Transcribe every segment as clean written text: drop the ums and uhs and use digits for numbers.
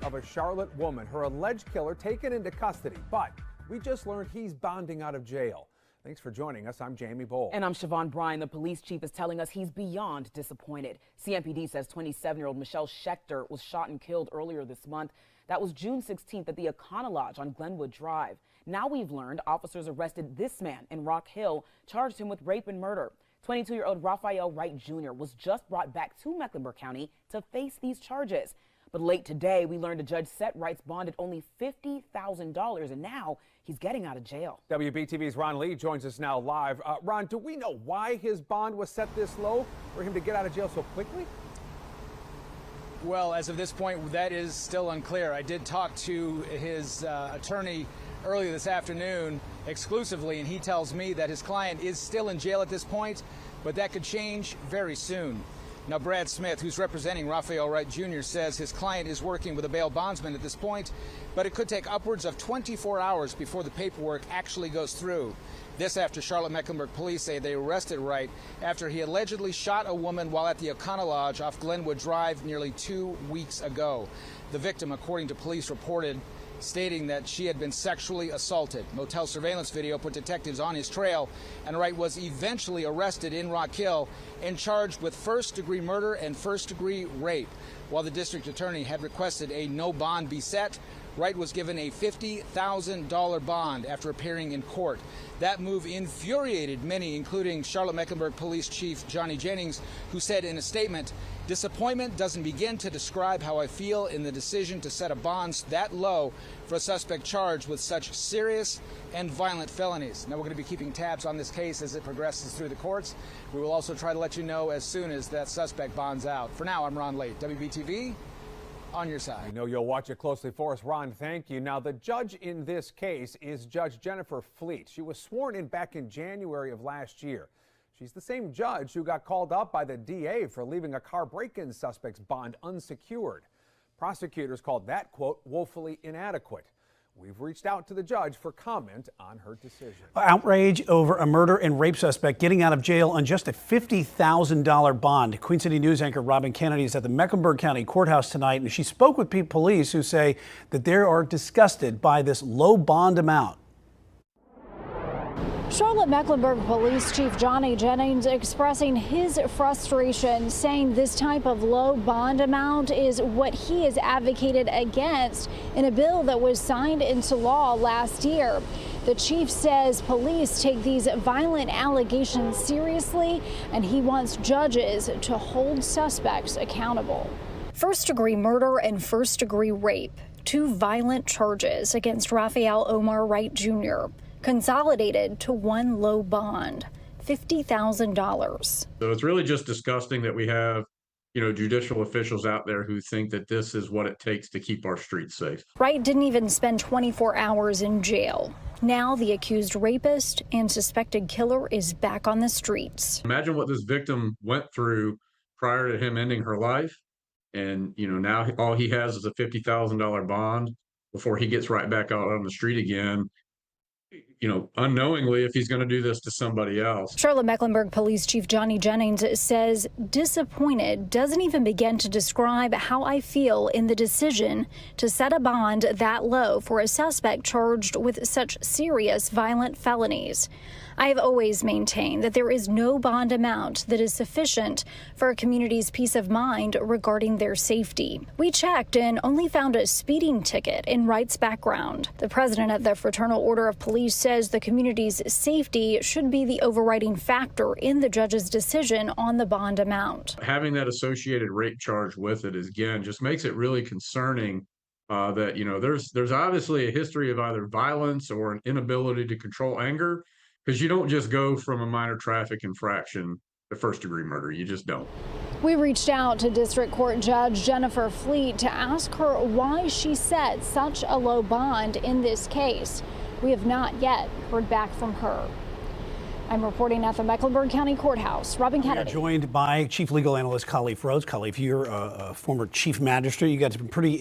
of a Charlotte woman, her alleged killer, taken into custody. But we just learned he's bonding out of jail. Thanks for joining us. I'm Jamie Bowl. And I'm Siobhan Bryan. The police chief is telling us he's beyond disappointed. CMPD says 27-year-old Michelle Schechter was shot and killed earlier this month. That was June 16th at the Econo Lodge on Glenwood Drive. Now we've learned officers arrested this man in Rock Hill, charged him with rape and murder. 22-year-old Raphael Wright Jr. was just brought back to Mecklenburg County to face these charges. But late today, we learned a judge set Wright's bond at only $50,000, and now he's getting out of jail. WBTV's Ron Lee joins us now live. Ron, do we know why his bond was set this low for him to get out of jail so quickly? Well, as of this point, that is still unclear. I did talk to his attorney earlier this afternoon exclusively, and he tells me that his client is still in jail at this point, but that could change very soon. Now, Brad Smith, who's representing Raphael Wright Jr., says his client is working with a bail bondsman at this point, but it could take upwards of 24 hours before the paperwork actually goes through. This after Charlotte-Mecklenburg police say they arrested Wright after he allegedly shot a woman while at the Econo Lodge off Glenwood Drive nearly 2 weeks ago. The victim, according to police, reported stating that she had been sexually assaulted. Motel surveillance video put detectives on his trail, and Wright was eventually arrested in Rock Hill and charged with first-degree murder and first-degree rape. While the district attorney had requested a no bond be set, Wright was given a $50,000 bond after appearing in court. That move infuriated many, including Charlotte-Mecklenburg Police Chief Johnny Jennings, who said in a statement, "Disappointment doesn't begin to describe how I feel in the decision to set a bond that low for a suspect charged with such serious and violent felonies." Now, we're going to be keeping tabs on this case as it progresses through the courts. We will also try to let you know as soon as that suspect bonds out. For now, I'm Ron Late, WBTV, on your side. I know you'll watch it closely for us, Ron. Thank you. Now, the judge in this case is Judge Jennifer Fleet. She was sworn in back in January of last year. She's the same judge who got called up by the DA for leaving a car break-in suspect's bond unsecured. Prosecutors called that, quote, woefully inadequate. We've reached out to the judge for comment on her decision. Outrage over a murder and rape suspect getting out of jail on just a $50,000 bond. Queen City News anchor Robin Kennedy is at the Mecklenburg County Courthouse tonight, and she spoke with police who say that they are disgusted by this low bond amount. Charlotte-Mecklenburg Police Chief Johnny Jennings expressing his frustration, saying this type of low bond amount is what he has advocated against in a bill that was signed into law last year. The chief says police take these violent allegations seriously, and he wants judges to hold suspects accountable. First-degree murder and first-degree rape, two violent charges against Raphael Omar Wright Jr., consolidated to one low bond, $50,000. So it's really just disgusting that we have, judicial officials out there who think that this is what it takes to keep our streets safe. Wright didn't even spend 24 hours in jail. Now the accused rapist and suspected killer is back on the streets. Imagine what this victim went through prior to him ending her life. And, now all he has is a $50,000 bond before he gets right back out on the street again. Unknowingly, if he's going to do this to somebody else. Charlotte-Mecklenburg Police Chief Johnny Jennings says disappointed doesn't even begin to describe how I feel in the decision to set a bond that low for a suspect charged with such serious violent felonies. I have always maintained that there is no bond amount that is sufficient for a community's peace of mind regarding their safety. We checked and only found a speeding ticket in Wright's background. The president of the Fraternal Order of Police says the community's safety should be the overriding factor in the judge's decision on the bond amount. Having that associated rape charge with it just makes it really concerning that, there's obviously a history of either violence or an inability to control anger. Because you don't just go from a minor traffic infraction to first-degree murder. You just don't. We reached out to District Court Judge Jennifer Fleet to ask her why she set such a low bond in this case. We have not yet heard back from her. I'm reporting at the Mecklenburg County Courthouse. Robin Kennedy. We are joined by Chief Legal Analyst Khalif Rhodes. Khalif, you're a former chief magistrate. You got some pretty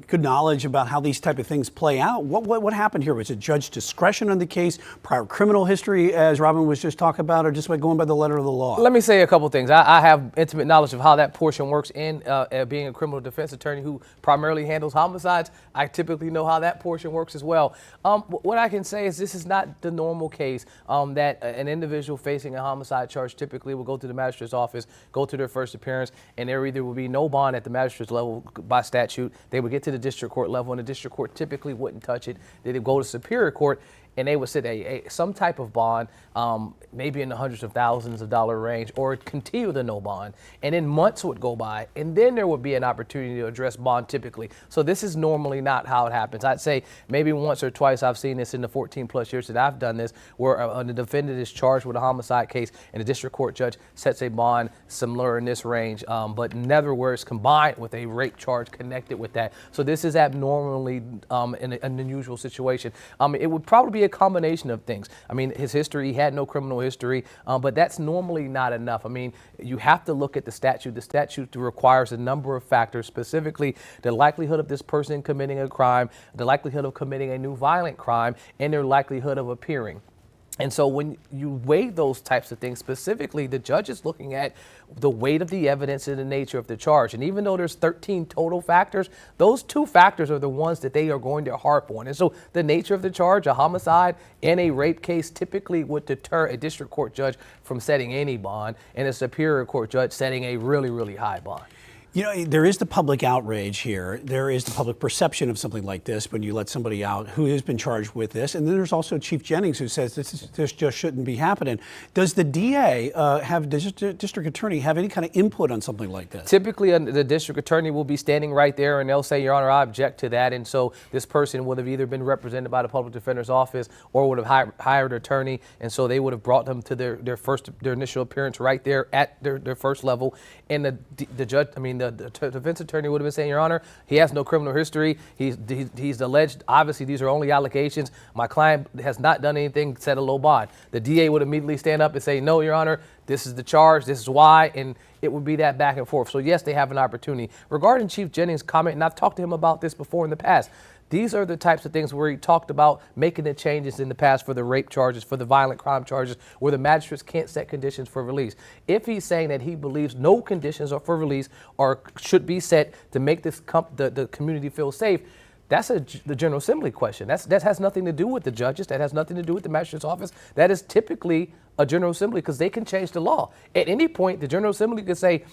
good knowledge about how these type of things play out. What happened here? Was it judge discretion on the case, prior criminal history, as Robin was just talking about, or just by going by the letter of the law? Let me say a couple things. I have intimate knowledge of how that portion works in being a criminal defense attorney who primarily handles homicides. I typically know how that portion works as well. What I can say is this is not the normal case that an individual facing a homicide charge typically will go to the magistrate's office, go to their first appearance, and there either will be no bond at the magistrate's level by statute. They would get to the district court level, and the district court typically wouldn't touch it. They'd go to superior court, and they would set some type of bond, maybe in the hundreds of thousands of dollar range, or continue the no bond. And then months would go by, and then there would be an opportunity to address bond typically. So this is normally not how it happens. I'd say maybe once or twice I've seen this in the 14 plus years that I've done this, where the defendant is charged with a homicide case and the district court judge sets a bond similar in this range, but never where it's combined with a rape charge connected with that. So this is abnormally an unusual situation. It would probably be a combination of things. I mean, his history, he had no criminal history, but that's normally not enough. I mean, you have to look at the statute. The statute requires a number of factors, specifically the likelihood of this person committing a crime, the likelihood of committing a new violent crime, and their likelihood of appearing. And so when you weigh those types of things, specifically, the judge is looking at the weight of the evidence and the nature of the charge. And even though there's 13 total factors, those 2 factors are the ones that they are going to harp on. And so the nature of the charge, a homicide and a rape case, typically would deter a district court judge from setting any bond, and a superior court judge setting a really, really high bond. You know, there is the public outrage here. There is the public perception of something like this when you let somebody out who has been charged with this. And then there's also Chief Jennings, who says this just shouldn't be happening. Does the DA district attorney have any kind of input on something like this? Typically, the district attorney will be standing right there and they'll say, Your Honor, I object to that. And so this person would have either been represented by the public defender's office or would have hired an attorney. And so they would have brought them to their initial appearance right there at their first level. And the judge, the defense attorney would have been saying, Your Honor, he has no criminal history. He's alleged. Obviously, these are only allegations. My client has not done anything, set a low bond. The DA would immediately stand up and say, no, Your Honor, this is the charge. This is why. And it would be that back and forth. So, yes, they have an opportunity. Regarding Chief Jennings' comment, and I've talked to him about this before in the past, these are the types of things where he talked about making the changes in the past for the rape charges, for the violent crime charges, where the magistrates can't set conditions for release. If he's saying that he believes no conditions are for release or should be set to make this the community feel safe, that's the General Assembly question. That has nothing to do with the judges. That has nothing to do with the magistrate's office. That is typically a General Assembly, because they can change the law. At any point, the General Assembly could say,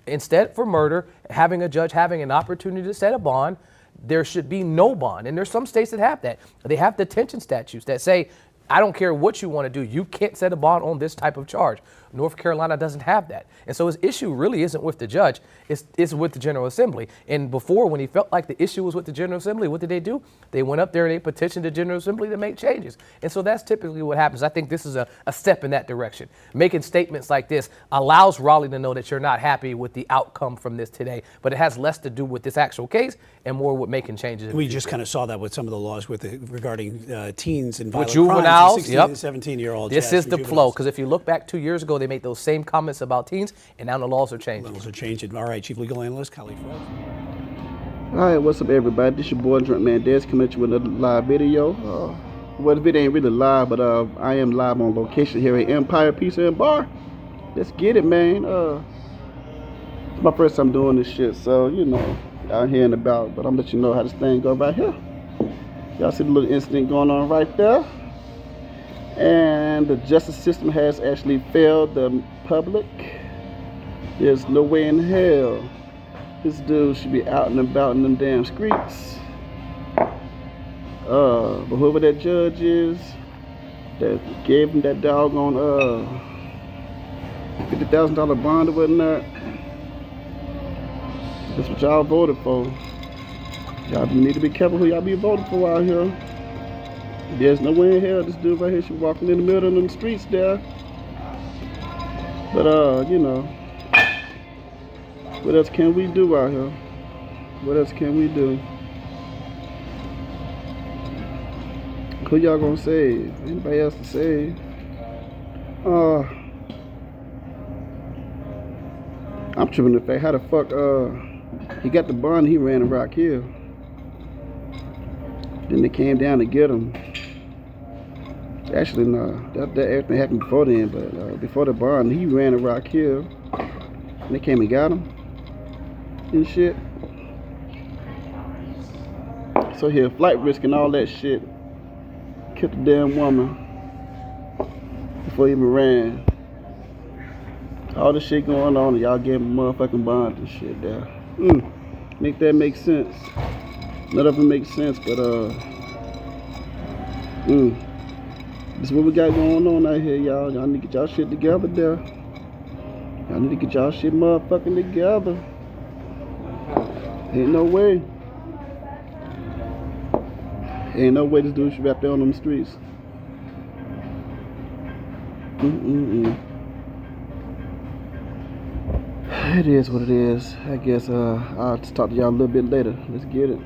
instead for murder, having a judge having an opportunity to set a bond, there should be no bond. And there's some states that have that. They have detention statutes that say, I don't care what you want to do, you can't set a bond on this type of charge. North Carolina doesn't have that. And so his issue really isn't with the judge, it's with the General Assembly. And before, when he felt like the issue was with the General Assembly, what did they do? They went up there and they petitioned the General Assembly to make changes. And so that's typically what happens. I think this is a step in that direction. Making statements like this allows Raleigh to know that you're not happy with the outcome from this today, but it has less to do with this actual case and more with making changes. We just kind of saw that with some of the laws regarding teens and violent with juveniles, crimes, 16 and 17-year-olds. This is the flow, because if you look back 2 years ago, they made those same comments about teens, and now the laws are changing. Laws are changing. All right, Chief Legal Analyst Khalif Rhodes. All right, what's up, everybody? This your boy Drunk Man Des coming at you with another live video. Well, the video ain't really live, but I am live on location here at Empire Pizza and Bar. Let's get it, man. It's my first time doing this shit, so you know, out here and about. But I'm gonna let you know how this thing go right here. Y'all see the little incident going on right there. And the justice system has actually failed the public. There's no way in hell this dude should be out and about in them damn streets. But whoever that judge is that gave him that doggone $50,000 bond or whatnot, that's what y'all voted for. Y'all need to be careful who y'all be voting for out here. There's no way in hell this dude right here should be walking in the middle of them streets there. But you know, what else can we do out here? What else can we do? Who y'all gonna save? Anybody else to save? I'm tripping the fact how the fuck he got the bond, he ran to Rock Hill. Then they came down to get him. Actually, no, that everything happened before then, but before the bond, he ran to Rock Hill. And they came and got him and shit. So he had flight risk and all that shit. Killed the damn woman before he even ran. All this shit going on, and y'all gave him motherfucking bond and shit there. Make that make sense. None of it makes sense, but this is what we got going on out here, y'all. Y'all need to get y'all shit together there. Y'all need to get y'all shit motherfucking together. Ain't no way. Ain't no way this dude should be out there on them streets. It is what it is. I guess I'll just talk to y'all a little bit later. Let's get it.